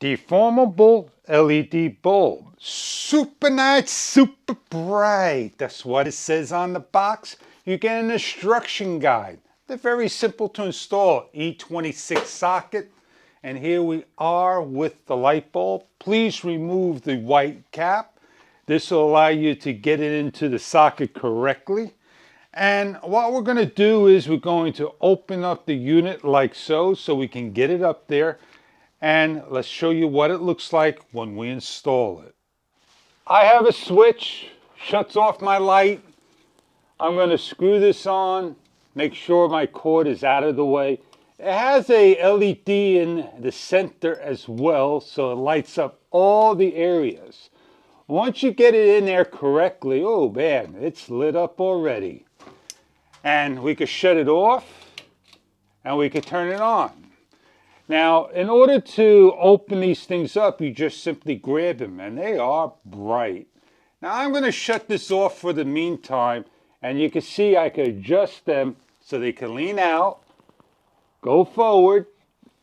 Deformable LED bulb. Super night, super bright. That's what it says on the box. You get an instruction guide. They're very simple to install. E26 socket. And here we are with the light bulb. Please remove the white cap. This will allow you to get it into the socket correctly. And what we're going to do is we're going to open up the unit like so we can get it up there. And let's show you what it looks like when we install it. I have a switch, shuts off my light. I'm going to screw this on, make sure my cord is out of the way. It has a LED in the center as well, so it lights up all the areas. Once you get it in there correctly, oh man, it's lit up already. And we could shut it off and we could turn it on. Now, in order to open these things up, you just simply grab them, and they are bright. Now, I'm going to shut this off for the meantime, and you can see I can adjust them so they can lean out, go forward,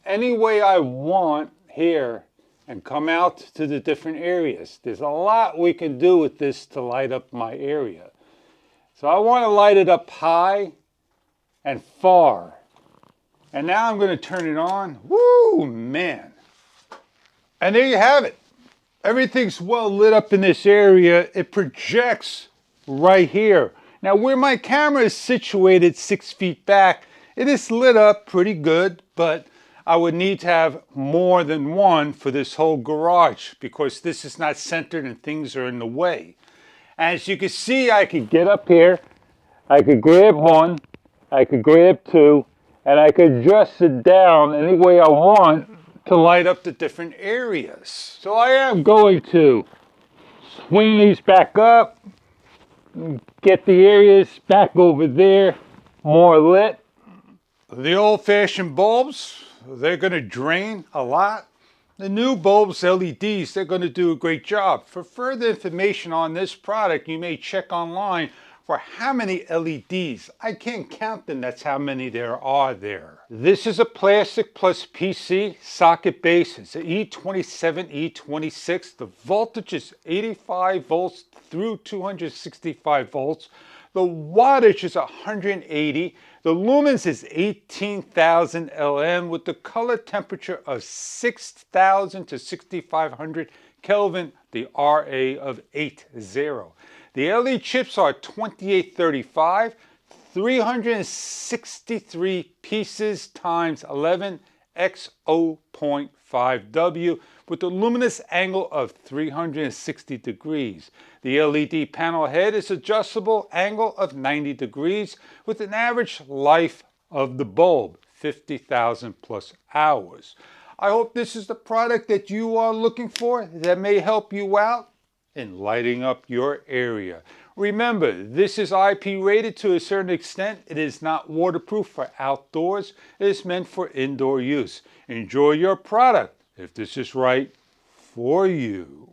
any way I want here, and come out to the different areas. There's a lot we can do with this to light up my area. So I want to light it up high and far. And now I'm going to turn it on. Woo, man. And there you have it. Everything's well lit up in this area. It projects right here. Now where my camera is situated 6 feet back, it is lit up pretty good, but I would need to have more than one for this whole garage because this is not centered and things are in the way. As you can see, I could get up here, I could grab one, I could grab two, and I could adjust it down any way I want to light up the different areas. So I am going to swing these back up, get the areas back over there, more lit. The old-fashioned bulbs, they're going to drain a lot. The new bulbs, LEDs, they're going to do a great job. For further information on this product, you may check online for how many LEDs. I can't count them, that's how many there are there. This is a plastic plus PC socket base. It's an E27, E26. The voltage is 85 volts through 265 volts. The wattage is 180. The lumens is 18,000 LM with the color temperature of 6,000 to 6,500 Kelvin, the RA of 80. The LED chips are 2835, 363 pieces times 11 x 0.5W with a luminous angle of 360 degrees. The LED panel head is adjustable angle of 90 degrees with an average life of the bulb, 50,000 plus hours. I hope this is the product that you are looking for that may help you out in lighting up your area. Remember, this is IP rated to a certain extent. It is not waterproof for outdoors. It is meant for indoor use. Enjoy your product if this is right for you.